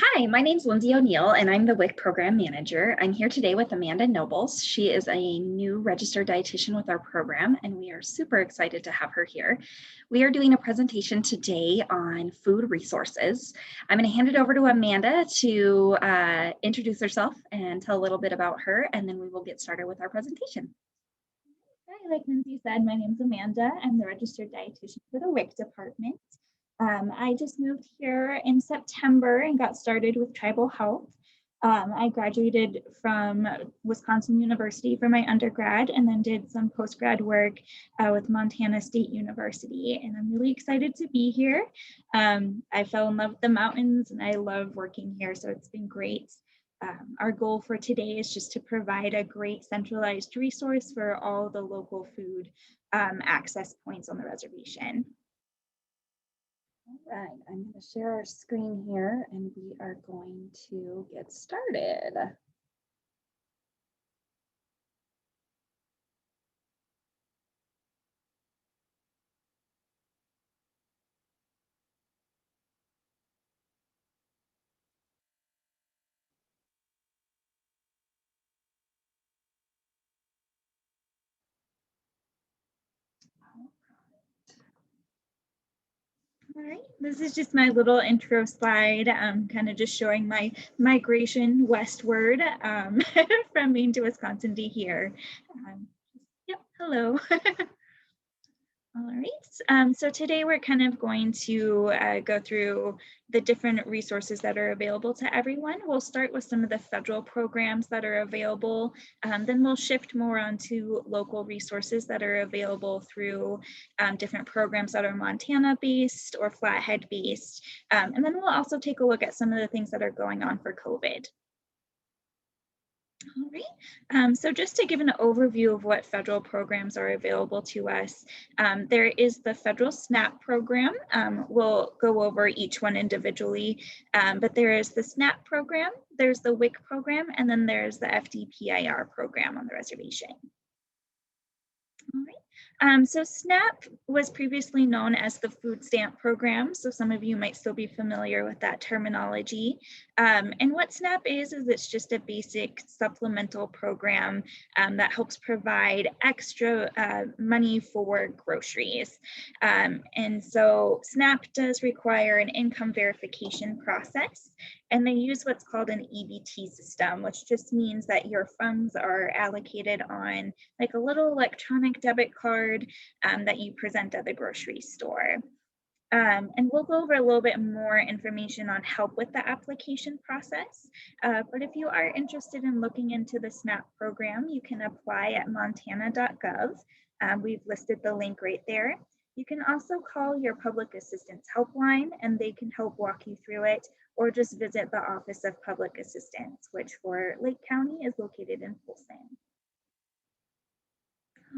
Hi, my name's Lindsey O'Neill, and I'm the WIC program manager. I'm here today with Amanda Nobles. She is a new registered dietitian with our program, and we are super excited to have her here. We are doing a presentation today on food resources. I'm going to hand it over to Amanda to introduce herself and tell a little bit about her, and then we will get started with our presentation. Hi, like Lindsey said, my name's Amanda. I'm the registered dietitian for the WIC department. I just moved here in September and got started with tribal health. I graduated from Wisconsin University for my undergrad and then did some postgrad work with Montana State University. And I'm really excited to be here. I fell in love with the mountains and I love working here, so it's been great. Our goal for today is just to provide a great centralized resource for all the local food access points on the reservation. All right, I'm going to share our screen here and we are going to get started. All right, this is just my little intro slide, kind of just showing my migration westward from Maine to Wisconsin to here. Yep, hello. All right, so today we're kind of going to go through the different resources that are available to everyone. We'll start with some of the federal programs that are available, then we'll shift more onto local resources that are available through different programs that are Montana based or Flathead based, and then we'll also take a look at some of the things that are going on for COVID. All right, so just to give an overview of what federal programs are available to us, there is the federal SNAP program. We'll go over each one individually, but there is the SNAP program, there's the WIC program, and then there's the FDPIR program on the reservation. All right. So SNAP was previously known as the food stamp program. So some of you might still be familiar with that terminology. And what SNAP is it's just a basic supplemental program that helps provide extra money for groceries. And so SNAP does require an income verification process. And they use what's called an EBT system, which just means that your funds are allocated on like a little electronic debit card that you present at the grocery store. And we'll go over a little bit more information on help with the application process. But if you are interested in looking into the SNAP program, you can apply at montana.gov. We've listed the link right there. You can also call your public assistance helpline and they can help walk you through it, or just visit the Office of Public Assistance, which for Lake County is located in Folsom.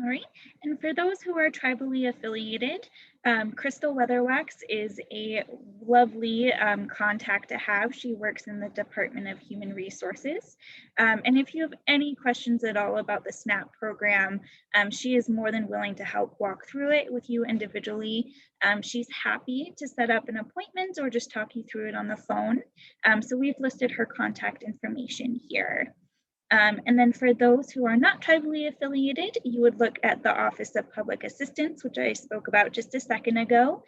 All right, and for those who are tribally affiliated, Crystal Weatherwax is a lovely contact to have. She works in the Department of Human Resources. And if you have any questions at all about the SNAP program, she is more than willing to help walk through it with you individually. She's happy to set up an appointment or just talk you through it on the phone. So we've listed her contact information here. And then for those who are not tribally affiliated, you would look at the Office of Public Assistance, which I spoke about just a second ago.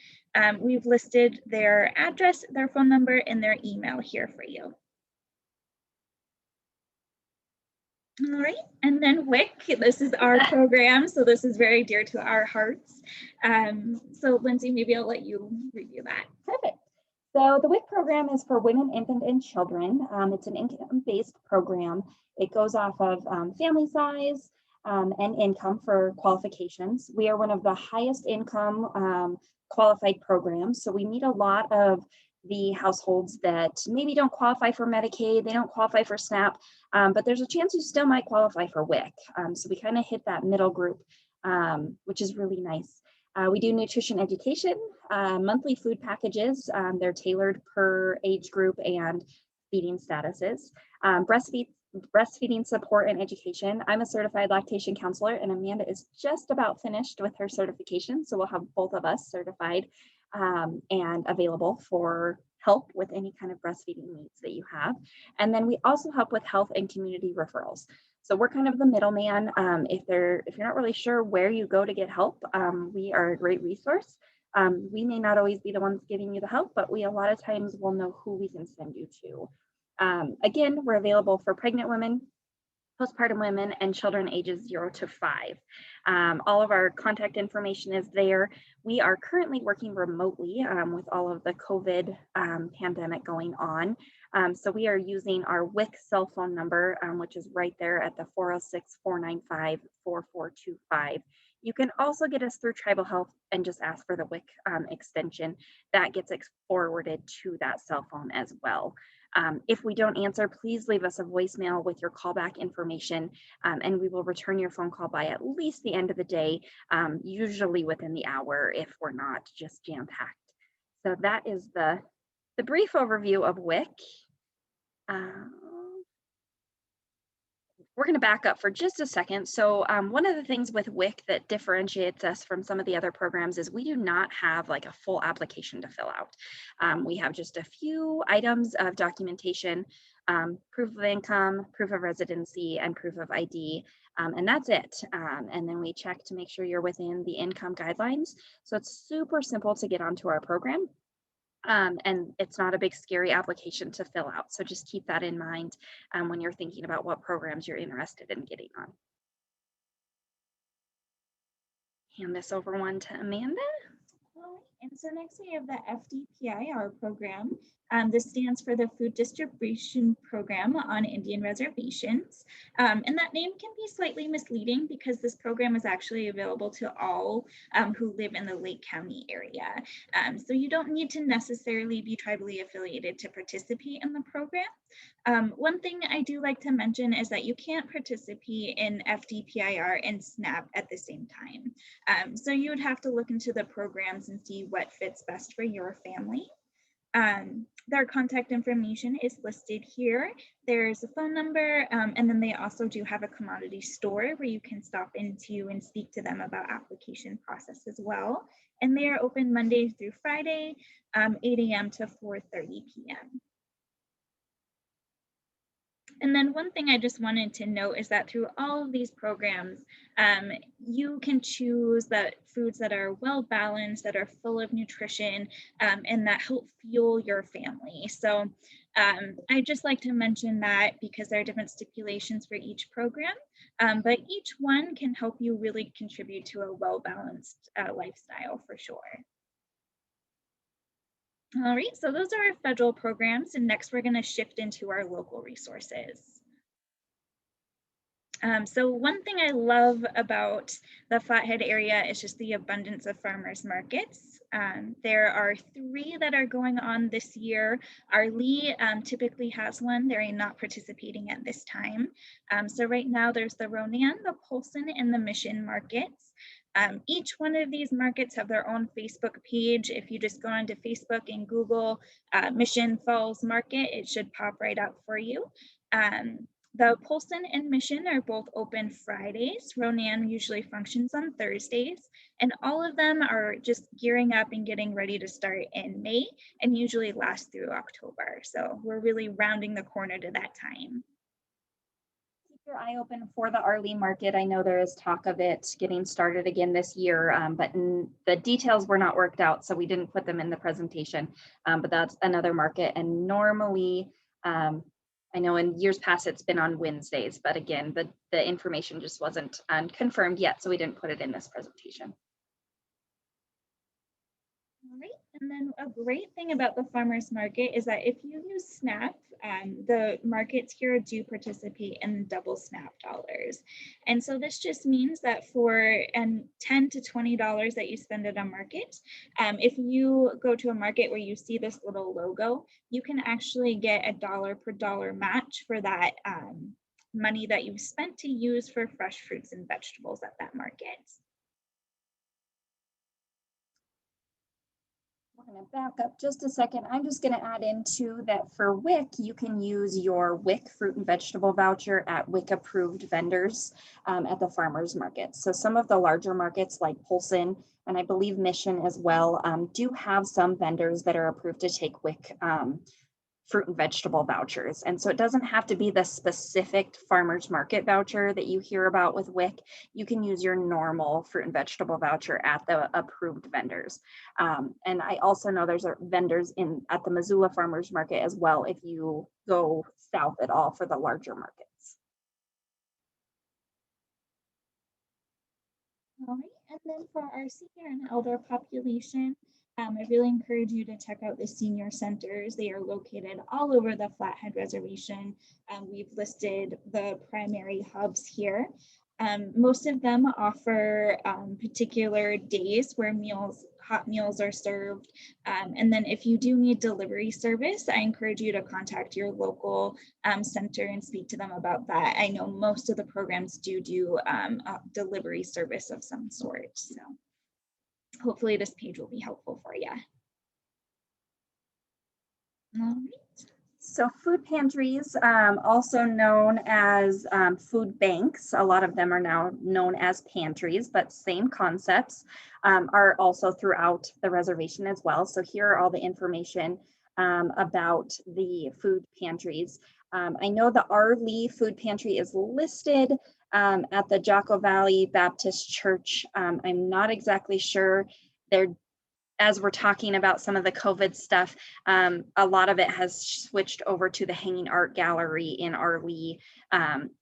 We've listed their address, their phone number, and their email here for you. All right, and then WIC, this is our program, so this is very dear to our hearts. So Lindsey, maybe I'll let you review that. Perfect. So the WIC program is for women, infant, and children. It's an income-based program. It goes off of family size and income for qualifications. We are one of the highest income qualified programs. So we meet a lot of the households that maybe don't qualify for Medicaid, they don't qualify for SNAP, but there's a chance you still might qualify for WIC. So we kind of hit that middle group, which is really nice. We do nutrition education, monthly food packages. They're tailored per age group and feeding statuses. Breastfeeding support and education. I'm a certified lactation counselor and Amanda is just about finished with her certification. So we'll have both of us certified and available for help with any kind of breastfeeding needs that you have. And then we also help with health and community referrals. So we're kind of the middleman. If you're not really sure where you go to get help, we are a great resource. We may not always be the ones giving you the help, but we a lot of times will know who we can send you to. Again, we're available for pregnant women, postpartum women, and children ages 0 to 5. All of our contact information is there. We are currently working remotely with all of the COVID pandemic going on. So we are using our WIC cell phone number, which is right there at the 406-495-4425. You can also get us through Tribal Health and just ask for the WIC extension. That gets forwarded to that cell phone as well. If we don't answer, please leave us a voicemail with your callback information, and we will return your phone call by at least the end of the day, usually within the hour if we're not just jam-packed. So that is the brief overview of WIC. We're going to back up for just a second. So one of the things with WIC that differentiates us from some of the other programs is we do not have like a full application to fill out. We have just a few items of documentation, proof of income, proof of residency, and proof of ID. And that's it. And then we check to make sure you're within the income guidelines. So it's super simple to get onto our program. And it's not a big scary application to fill out. So just keep that in mind when you're thinking about what programs you're interested in getting on. Hand this over one to Amanda. And so next we have the FDPIR program. This stands for the Food Distribution Program on Indian Reservations. And that name can be slightly misleading because this program is actually available to all who live in the Lake County area. So you don't need to necessarily be tribally affiliated to participate in the program. One thing I do like to mention is that you can't participate in FDPIR and SNAP at the same time. So you would have to look into the programs and see what fits best for your family. Their contact information is listed here. There's a phone number, and then they also do have a commodity store where you can stop into and speak to them about application process as well. And they are open Monday through Friday, 8 a.m. to 4:30 p.m. And then one thing I just wanted to note is that through all of these programs, you can choose that foods that are well balanced, that are full of nutrition, and that help fuel your family. So I just like to mention that because there are different stipulations for each program, but each one can help you really contribute to a well-balanced lifestyle for sure. All right, so those are our federal programs, and next we're going to shift into our local resources. So one thing I love about the Flathead area is just the abundance of farmers markets. There are 3 that are going on this year. Our Lee typically has one. They're not participating at this time. So right now there's the Ronan, the Polson, and the Mission markets. Each one of these markets have their own Facebook page. If you just go onto Facebook and Google Mission Falls Market, it should pop right up for you. The Polson and Mission are both open Fridays. Ronan usually functions on Thursdays, and all of them are just gearing up and getting ready to start in May and usually last through October. So we're really rounding the corner to that time. Keep your eye open for the Arlene market. I know there is talk of it getting started again this year, but the details were not worked out, so we didn't put them in the presentation. But that's another market, and normally, I know in years past it's been on Wednesdays, but again, the information just wasn't confirmed yet, so we didn't put it in this presentation. All right, and then a great thing about the farmers market is that if you use SNAP, the markets here do participate in double SNAP dollars. And so this just means that for $10 to $20 that you spend at a market, if you go to a market where you see this little logo, you can actually get a dollar per dollar match for that money that you've spent to use for fresh fruits and vegetables at that market. I'm going to back up just a second. I'm just going to add in too that for WIC, you can use your WIC fruit and vegetable voucher at WIC approved vendors at the farmers markets. So some of the larger markets like Polson and I believe Mission as well do have some vendors that are approved to take WIC fruit and vegetable vouchers. And so it doesn't have to be the specific farmers market voucher that you hear about with WIC. You can use your normal fruit and vegetable voucher at the approved vendors. And I also know there's vendors at the Missoula farmers market as well if you go south at all for the larger markets. All right, and then for our senior and elder population, I really encourage you to check out the senior centers. They are located all over the Flathead Reservation. We've listed the primary hubs here. Most of them offer particular days where hot meals are served. And then if you do need delivery service, I encourage you to contact your local center and speak to them about that. I know most of the programs do a delivery service of some sort. So hopefully this page will be helpful for you. All right. So food pantries, also known as food banks, a lot of them are now known as pantries, but same concepts, are also throughout the reservation as well. So here are all the information about the food pantries. I know the R. Lee Food Pantry is listed at the Jocko Valley Baptist Church. I'm not exactly sure. As we're talking about some of the COVID stuff, a lot of it has switched over to the Hanging Art Gallery in R. Lee.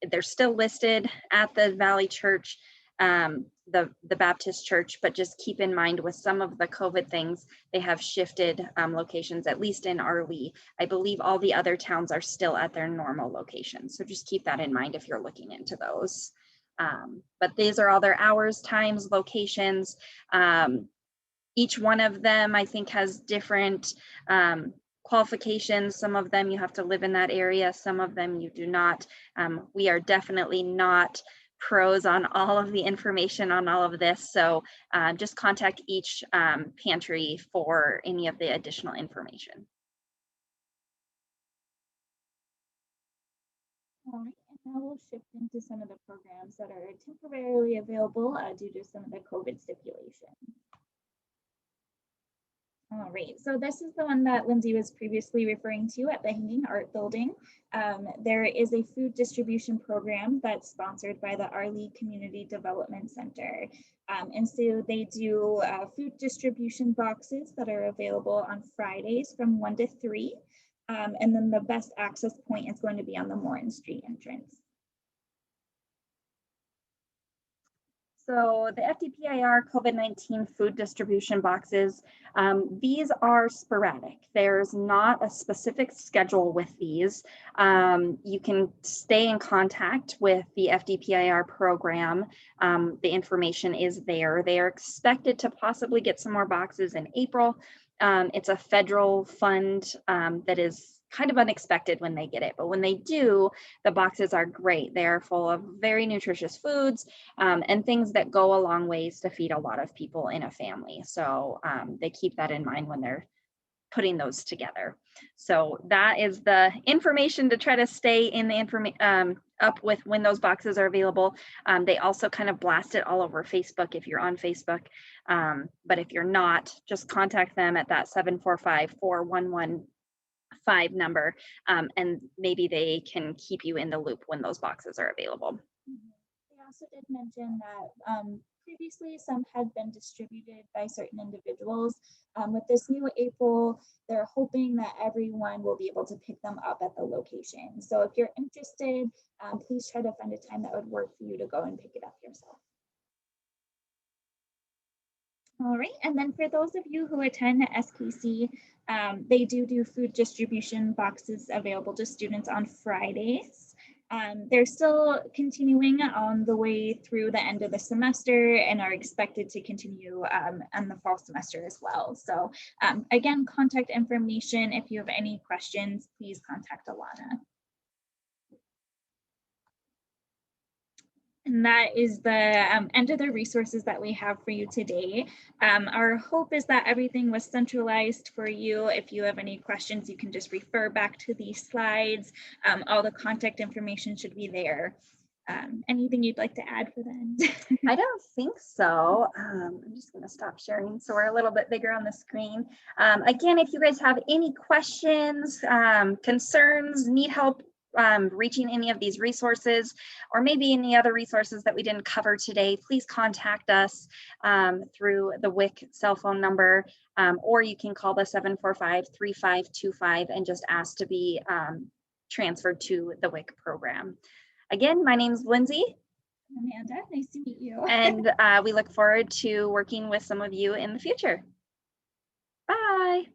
They're still listed at the Valley Church, the Baptist Church, but just keep in mind with some of the COVID things, they have shifted locations, at least in R. Lee. I believe all the other towns are still at their normal locations. So just keep that in mind if you're looking into those. But these are all their hours, times, locations. Each one of them, I think, has different qualifications. Some of them you have to live in that area. Some of them you do not. We are definitely not pros on all of the information on all of this. So just contact each pantry for any of the additional information. All right, and now we'll shift into some of the programs that are temporarily available due to some of the COVID stipulations. All right, so this is the one that Lindsay was previously referring to at the Hanging Art Building. There is a food distribution program that's sponsored by the R. Lee Community Development Center. And so they do food distribution boxes that are available on Fridays from 1 to 3. And then the best access point is going to be on the Morin Street entrance. So the FDPIR COVID-19 food distribution boxes, these are sporadic. There's not a specific schedule with these. You can stay in contact with the FDPIR program. The information is there. They are expected to possibly get some more boxes in April. It's a federal fund that is kind of unexpected when they get it, but when they do, the boxes are great. They are full of very nutritious foods and things that go a long ways to feed a lot of people in a family. So they keep that in mind when they're putting those together. So that is the information to try to stay in the up with when those boxes are available. They also kind of blast it all over Facebook if you're on Facebook. But if you're not, just contact them at that 745-411-5 number, and maybe they can keep you in the loop when those boxes are available. They also did mention that previously some had been distributed by certain individuals. With this new April, they're hoping that everyone will be able to pick them up at the location. So if you're interested, please try to find a time that would work for you to go and pick it up yourself. All right, and then for those of you who attend SKC, they do food distribution boxes available to students on Fridays. They're still continuing on the way through the end of the semester and are expected to continue on the fall semester as well. So again, contact information. If you have any questions, please contact Alana. And that is the end of the resources that we have for you today. Our hope is that everything was centralized for you. If you have any questions, you can just refer back to these slides. All the contact information should be there. Anything you'd like to add for the end? I don't think so. I'm just going to stop sharing so we're a little bit bigger on the screen. Again, if you guys have any questions, concerns, need help reaching any of these resources, or maybe any other resources that we didn't cover today, please contact us through the WIC cell phone number, or you can call the 745-3525 and just ask to be transferred to the WIC program. Again, my name is Lindsay. Amanda, nice to meet you. And we look forward to working with some of you in the future. Bye.